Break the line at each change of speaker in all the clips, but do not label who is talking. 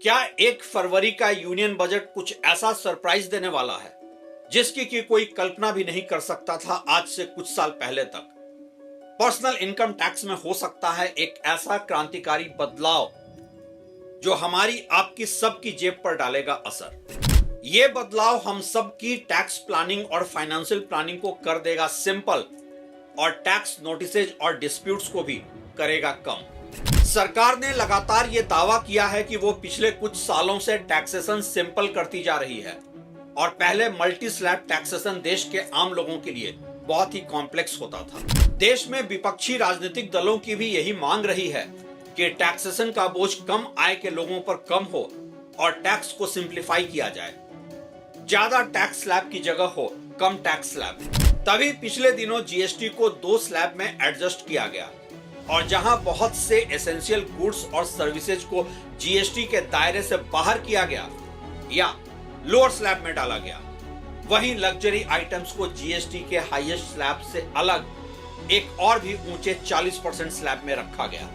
क्या 1 फरवरी का union budget कुछ ऐसा सरप्राइज देने वाला है जिसकी कि कोई कल्पना भी नहीं कर सकता था आज से कुछ साल पहले तक। पर्सनल इनकम टैक्स में हो सकता है एक ऐसा क्रांतिकारी बदलाव जो हमारी आपकी सबकी जेब पर डालेगा असर। यह बदलाव हम सबकी टैक्स प्लानिंग और फाइनेंशियल प्लानिंग को कर देगा सिंपल और टैक्स नोटिसेज और डिस्प्यूट्स को भी करेगा कम। सरकार ने लगातार ये दावा किया है कि वो पिछले कुछ सालों से टैक्सेशन सिंपल करती जा रही है और पहले मल्टी स्लैब टैक्सेशन देश के आम लोगों के लिए बहुत ही कॉम्प्लेक्स होता था। देश में विपक्षी राजनीतिक दलों की भी यही मांग रही है कि टैक्सेशन का बोझ कम आय के लोगों पर कम हो और टैक्स को सिंप्लीफाई किया जाए। ज्यादा टैक्स स्लैब की जगह हो कम टैक्स स्लैब। तभी पिछले दिनों जीएसटी को 2 स्लैब में एडजस्ट किया गया और जहां बहुत से एसेंशियल गुड्स और सर्विसेज को जीएसटी के दायरे से बाहर किया गया या लोअर स्लैब में डाला गया, वहीं लग्जरी आइटम्स को जीएसटी के हाईएस्ट स्लैब से अलग एक और भी ऊंचे 40% स्लैब में रखा गया।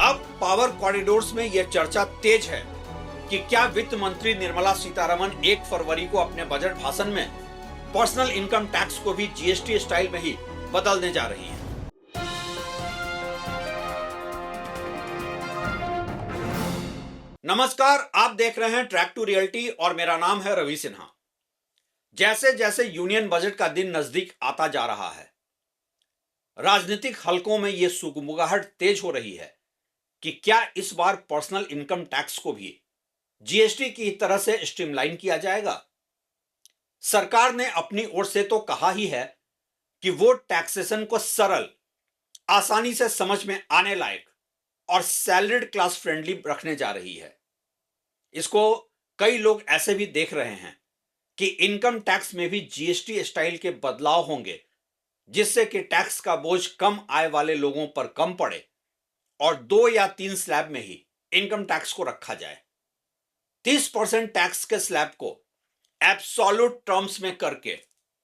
अब पावर कॉरिडोर्स में यह चर्चा तेज है कि क्या वित्त मंत्री निर्मला सीतारमण 1 फरवरी को अपने बजट भाषण में पर्सनल इनकम टैक्स को भी जीएसटी स्टाइल में ही बदलने जा रही हैं। नमस्कार, आप देख रहे हैं ट्रैक टू रियलिटी और मेरा नाम है रवि सिन्हा। जैसे जैसे यूनियन बजट का दिन नजदीक आता जा रहा है, राजनीतिक हलकों में यह सुगबुगाहट तेज हो रही है कि क्या इस बार पर्सनल इनकम टैक्स को भी जीएसटी की तरह से स्ट्रीमलाइन किया जाएगा। सरकार ने अपनी ओर से तो कहा ही है कि वो टैक्सेशन को सरल, आसानी से समझ में आने लायक और सैलरीड क्लास फ्रेंडली रखने जा रही है। इसको कई लोग ऐसे भी देख रहे हैं कि इनकम टैक्स में भी जीएसटी स्टाइल के बदलाव होंगे जिससे कि टैक्स का बोझ कम आय वाले लोगों पर कम पड़े और 2 या 3 स्लैब में ही इनकम टैक्स को रखा जाए। 30% टैक्स के स्लैब को एब्सोल्यूट टर्म्स में करके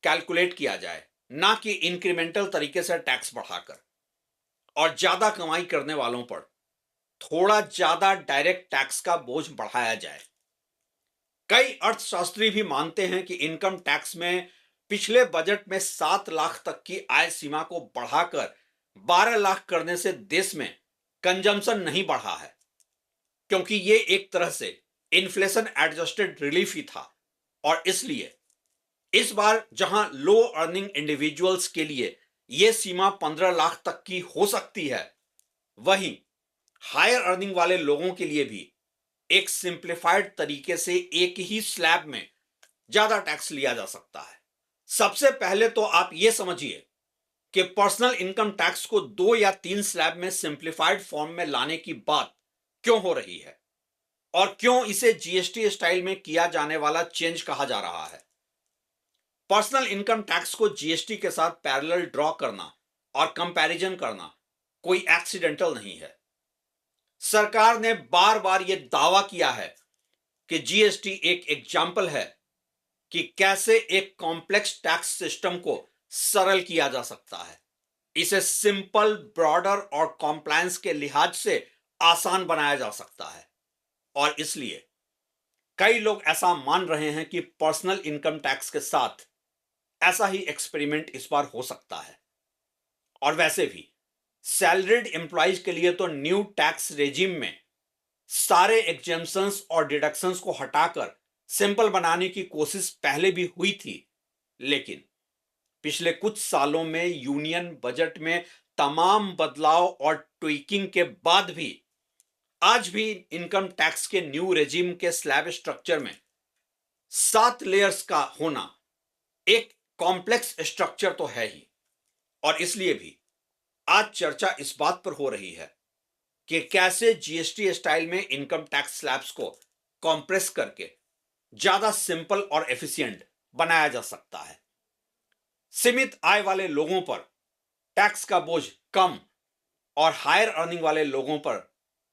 कैलकुलेट किया जाए, ना कि इंक्रीमेंटल तरीके से टैक्स बढ़ाकर, और ज्यादा कमाई करने वालों पर थोड़ा ज्यादा डायरेक्ट टैक्स का बोझ बढ़ाया जाए। कई अर्थशास्त्री भी मानते हैं कि इनकम टैक्स में पिछले बजट में 7 लाख तक की आय सीमा को बढ़ाकर 12 लाख करने से देश में कंजम्पशन नहीं बढ़ा है, क्योंकि यह एक तरह से इन्फ्लेशन एडजस्टेड रिलीफ ही था। और इसलिए इस बार जहां लो अर्निंग इंडिविजुअल्स के लिए यह सीमा 15 लाख तक की हो सकती है, वहीं हायर अर्निंग वाले लोगों के लिए भी एक सिंप्लीफाइड तरीके से एक ही स्लैब में ज्यादा टैक्स लिया जा सकता है। सबसे पहले तो आप यह समझिए कि पर्सनल इनकम टैक्स को 2 या 3 स्लैब में सिंप्लीफाइड फॉर्म में लाने की बात क्यों हो रही है और क्यों इसे जीएसटी स्टाइल में किया जाने वाला चेंज कहा जा रहा है। पर्सनल इनकम टैक्स को जीएसटी के साथ पैरेलल ड्रॉ करना और कंपैरिजन करना कोई एक्सीडेंटल नहीं है। सरकार ने बार बार यह दावा किया है कि जीएसटी एक एग्जाम्पल है कि कैसे एक कॉम्प्लेक्स टैक्स सिस्टम को सरल किया जा सकता है, इसे सिंपल, ब्रॉडर और कॉम्प्लायंस के लिहाज से आसान बनाया जा सकता है। और इसलिए कई लोग ऐसा मान रहे हैं कि पर्सनल इनकम टैक्स के साथ ऐसा ही एक्सपेरिमेंट इस बार हो सकता है। और वैसे भी सैलरीड एम्प्लॉइज के लिए तो न्यू टैक्स रेजिम में सारे एग्जेम्पशंस और डिडक्शंस को हटाकर सिंपल बनाने की कोशिश पहले भी हुई थी, लेकिन पिछले कुछ सालों में यूनियन बजट में तमाम बदलाव और ट्वीकिंग के बाद भी आज भी इनकम टैक्स के न्यू रेजिम के स्लैब स्ट्रक्चर में 7 लेयर्स का होना एक कॉम्प्लेक्स स्ट्रक्चर तो है ही। और इसलिए भी आज चर्चा इस बात पर हो रही है कि कैसे जीएसटी स्टाइल में इनकम टैक्स स्लैब्स को कॉम्प्रेस करके ज्यादा सिंपल और एफिशिएंट बनाया जा सकता है। सीमित आय वाले लोगों पर टैक्स का बोझ कम और हायर अर्निंग वाले लोगों पर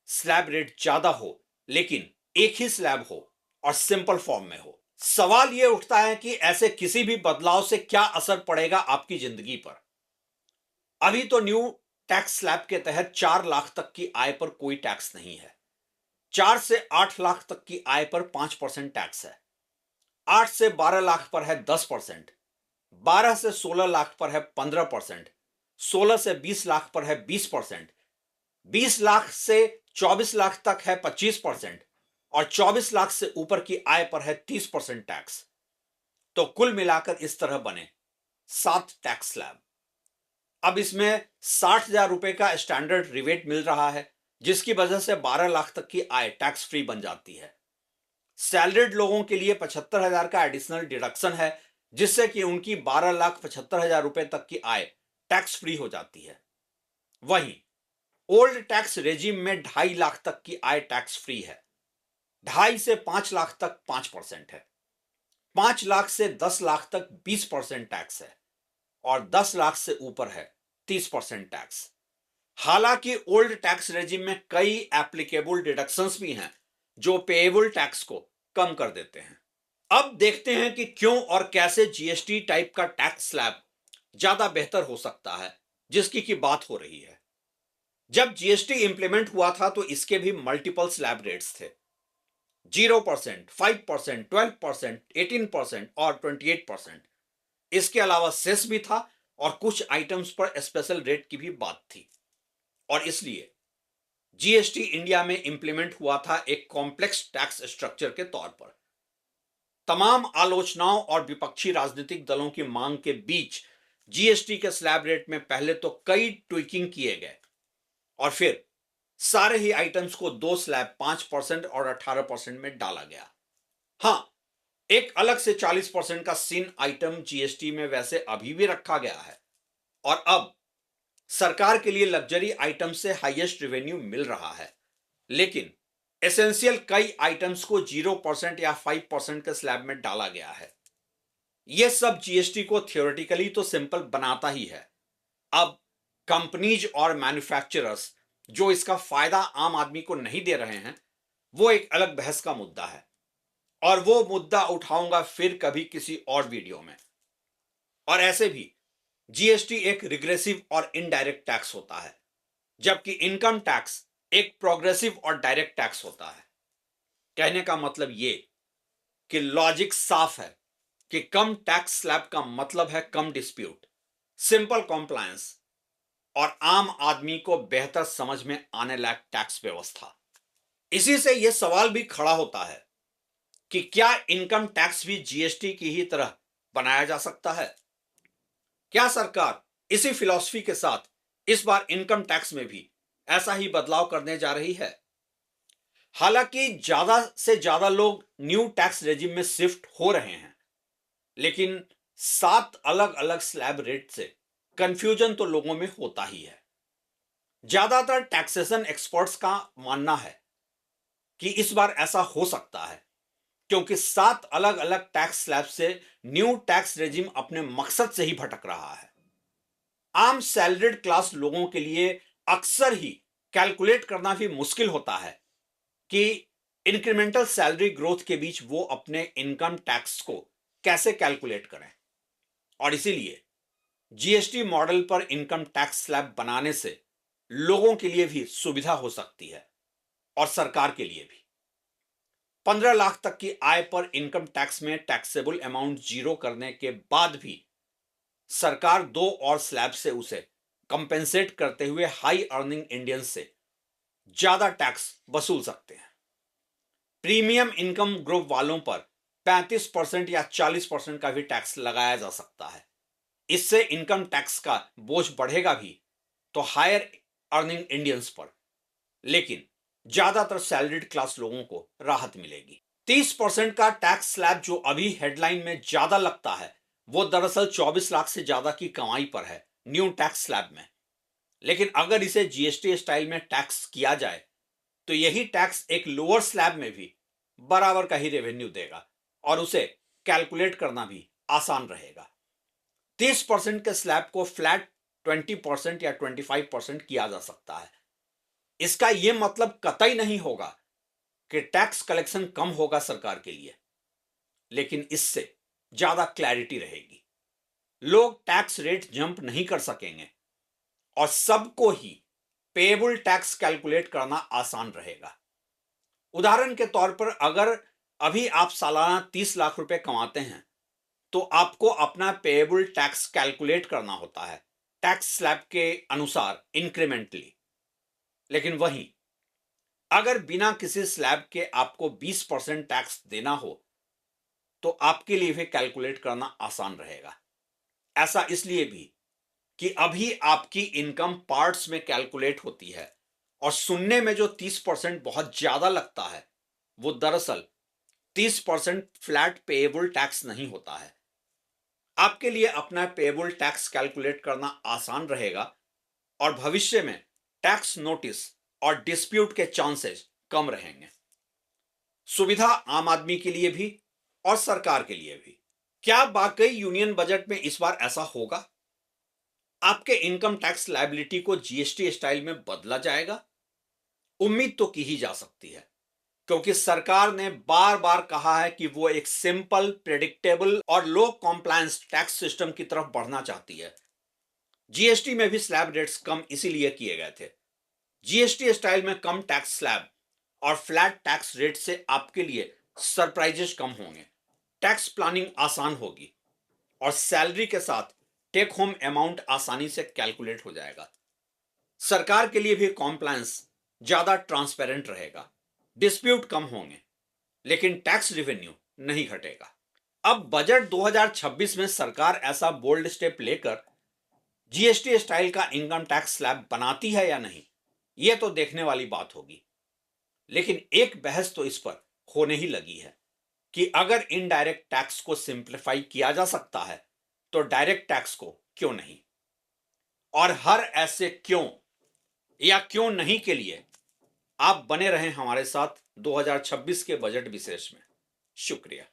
स्लैब रेट ज्यादा हो, लेकिन एक ही स्लैब हो और सिंपल फॉर्म में हो। सवाल यह उठता है कि ऐसे किसी भी बदलाव से क्या असर पड़ेगा आपकी जिंदगी पर। अभी तो न्यू टैक्स स्लैब के तहत 4 लाख तक की आय पर कोई टैक्स नहीं है। 4 से 8 लाख तक की आय पर 5% टैक्स है, 8 से 12 लाख पर है 10%, 12 से 16 लाख पर है 15%, 16 से 20 लाख पर है 20%, 20 लाख से 24 लाख तक है 25% और 24 लाख से ऊपर की आय पर है 30% टैक्स। तो कुल मिलाकर इस तरह बने 7 टैक्स स्लैब। अब इसमें 60,000 रुपए का स्टैंडर्ड रिबेट मिल रहा है, जिसकी वजह से 12 लाख तक की आय टैक्स फ्री बन जाती है। सैलरीड लोगों के लिए 75,000 का एडिशनल डिडक्शन है, जिससे कि उनकी 12,75,000 रुपए तक की आय टैक्स फ्री हो जाती है। वहीं ओल्ड टैक्स रेजिम में 2.5 लाख तक की आय टैक्स फ्री है, 2.5 से 5 लाख तक 5% है, 5 लाख से 10 लाख तक 20% टैक्स है और 10 लाख से ऊपर है 30% टैक्स। हालांकि ओल्ड टैक्स रेजिम में कई एप्लीकेबल डिडक्शंस भी हैं जो पेएबल टैक्स को कम कर देते हैं। अब देखते हैं कि क्यों और कैसे जीएसटी टाइप का टैक्स स्लैब ज्यादा बेहतर हो सकता है, जिसकी की बात हो रही है। जब जीएसटी इंप्लीमेंट हुआ था तो इसके भी मल्टीपल स्लैब रेट्स थे, 0%, 5%, 12%, 18% और 28%। इसके अलावा सेस भी था और कुछ आइटम्स पर स्पेशल रेट की भी बात थी। और इसलिए जीएसटी इंडिया में इंप्लीमेंट हुआ था एक कॉम्प्लेक्स टैक्स स्ट्रक्चर के तौर पर। तमाम आलोचनाओं और विपक्षी राजनीतिक दलों की मांग के बीच जीएसटी के स्लैब रेट में पहले तो कई ट्विकिंग किए गए और फिर सारे ही आइटम्स को 2 स्लैब 5% और 18% में डाला गया। हां, एक अलग से 40% का सिन आइटम जीएसटी में वैसे अभी भी रखा गया है और अब सरकार के लिए लग्जरी आइटम से हाईएस्ट रेवेन्यू मिल रहा है, लेकिन एसेंशियल कई आइटम्स को 0% या 5% के स्लैब में डाला गया है। यह सब जीएसटी को थियोरेटिकली तो सिंपल बनाता ही है। अब कंपनीज और मैन्युफैक्चरर्स जो इसका फायदा आम आदमी को नहीं दे रहे हैं, वो एक अलग बहस का मुद्दा है और वो मुद्दा उठाऊंगा फिर कभी किसी और वीडियो में। और ऐसे भी जीएसटी एक रिग्रेसिव और इनडायरेक्ट टैक्स होता है, जबकि इनकम टैक्स एक प्रोग्रेसिव और डायरेक्ट टैक्स होता है। कहने का मतलब ये कि लॉजिक साफ है कि कम टैक्स स्लैब का मतलब है कम डिस्प्यूट, सिंपल कॉम्प्लायंस और आम आदमी को बेहतर समझ में आने लायक टैक्स व्यवस्था। इसी से यह सवाल भी खड़ा होता है कि क्या इनकम टैक्स भी जीएसटी की ही तरह बनाया जा सकता है? क्या सरकार इसी फिलॉसफी के साथ इस बार इनकम टैक्स में भी ऐसा ही बदलाव करने जा रही है? हालांकि ज्यादा से ज्यादा लोग न्यू टैक्स रेजिम में शिफ्ट हो रहे हैं, लेकिन 7 अलग अलग स्लैब रेट से कंफ्यूजन तो लोगों में होता ही है। ज्यादातर टैक्सेशन एक्सपर्ट्स का मानना है कि इस बार ऐसा हो सकता है क्योंकि 7 अलग अलग टैक्स स्लैब से न्यू टैक्स रेजिम अपने मकसद से ही भटक रहा है। आम सैलरीड क्लास लोगों के लिए अक्सर ही कैलकुलेट करना भी मुश्किल होता है कि इंक्रीमेंटल सैलरी ग्रोथ के बीच वो अपने इनकम टैक्स को कैसे कैलकुलेट करें। और इसीलिए जीएसटी मॉडल पर इनकम टैक्स स्लैब बनाने से लोगों के लिए भी सुविधा हो सकती है और सरकार के लिए भी। 15 लाख तक की आय पर इनकम टैक्स में टैक्सेबल अमाउंट 0 करने के बाद भी सरकार 2 और स्लैब से उसे कंपेंसेट करते हुए हाई अर्निंग इंडियंस से ज्यादा टैक्स वसूल सकते हैं। प्रीमियम इनकम ग्रुप वालों पर 35% या 40% का भी टैक्स लगाया जा सकता है। इससे इनकम टैक्स का बोझ बढ़ेगा भी तो हायर अर्निंग इंडियंस पर, लेकिन ज्यादातर सैलरीड क्लास लोगों को राहत मिलेगी। 30% का टैक्स स्लैब जो अभी हेडलाइन में ज्यादा लगता है, वो दरअसल 24 लाख से ज्यादा की कमाई पर है न्यू टैक्स स्लैब में। लेकिन अगर इसे जीएसटी स्टाइल में टैक्स किया जाए तो यही टैक्स एक लोअर स्लैब में भी बराबर का ही रेवेन्यू देगा और उसे कैलकुलेट करना भी आसान रहेगा। 30% के स्लैब को फ्लैट 20% या 25% किया जा सकता है। इसका यह मतलब कतई नहीं होगा कि टैक्स कलेक्शन कम होगा सरकार के लिए, लेकिन इससे ज्यादा क्लैरिटी रहेगी। लोग टैक्स रेट जंप नहीं कर सकेंगे और सबको ही पेएबल टैक्स कैलकुलेट करना आसान रहेगा। उदाहरण के तौर पर अगर अभी आप सालाना 30 लाख रुपए कमाते हैं तो आपको अपना पेएबल टैक्स कैलकुलेट करना होता है टैक्स स्लैब के अनुसार इंक्रीमेंटली। लेकिन वहीं अगर बिना किसी स्लैब के आपको 20% टैक्स देना हो तो आपके लिए भी कैलकुलेट करना आसान रहेगा। ऐसा इसलिए भी कि अभी आपकी इनकम पार्ट्स में कैलकुलेट होती है और सुनने में जो 30% बहुत ज्यादा लगता है वो दरअसल 30% फ्लैट पेएबल टैक्स नहीं होता है। आपके लिए अपना पेएबल टैक्स कैलकुलेट करना आसान रहेगा और भविष्य में टैक्स नोटिस और डिस्प्यूट के चांसेस कम रहेंगे। सुविधा आम आदमी के लिए भी और सरकार के लिए भी। क्या वाकई यूनियन बजट में इस बार ऐसा होगा? आपके इनकम टैक्स लायबिलिटी को जीएसटी स्टाइल में बदला जाएगा? उम्मीद तो की ही जा सकती है, क्योंकि सरकार ने बार बार कहा है कि वो एक सिंपल, प्रेडिक्टेबल और लो कॉम्प्लायंस टैक्स सिस्टम की तरफ बढ़ना चाहती है। जीएसटी में भी स्लैब रेट्स कम इसीलिए किए गए थे। जीएसटी स्टाइल में कम टैक्स स्लैब और फ्लैट टैक्स रेट से आपके लिए सरप्राइजेस कम होंगे, टैक्स प्लानिंग आसान होगी और सैलरी के साथ टेक होम अमाउंट आसानी से कैलकुलेट हो जाएगा। सरकार के लिए भी कॉम्प्लायंस ज्यादा ट्रांसपेरेंट रहेगा, डिस्प्यूट कम होंगे, लेकिन टैक्स रेवेन्यू नहीं घटेगा। अब बजट 2026 में सरकार ऐसा बोल्ड स्टेप लेकर जीएसटी स्टाइल का इनकम टैक्स स्लैब बनाती है या नहीं, यह तो देखने वाली बात होगी। लेकिन एक बहस तो इस पर होने ही लगी है कि अगर इनडायरेक्ट टैक्स को सिंप्लीफाई किया जा सकता है तो डायरेक्ट टैक्स को क्यों नहीं। और हर ऐसे क्यों या क्यों नहीं के लिए आप बने रहें हमारे साथ 2026 के बजट विशेष में। शुक्रिया।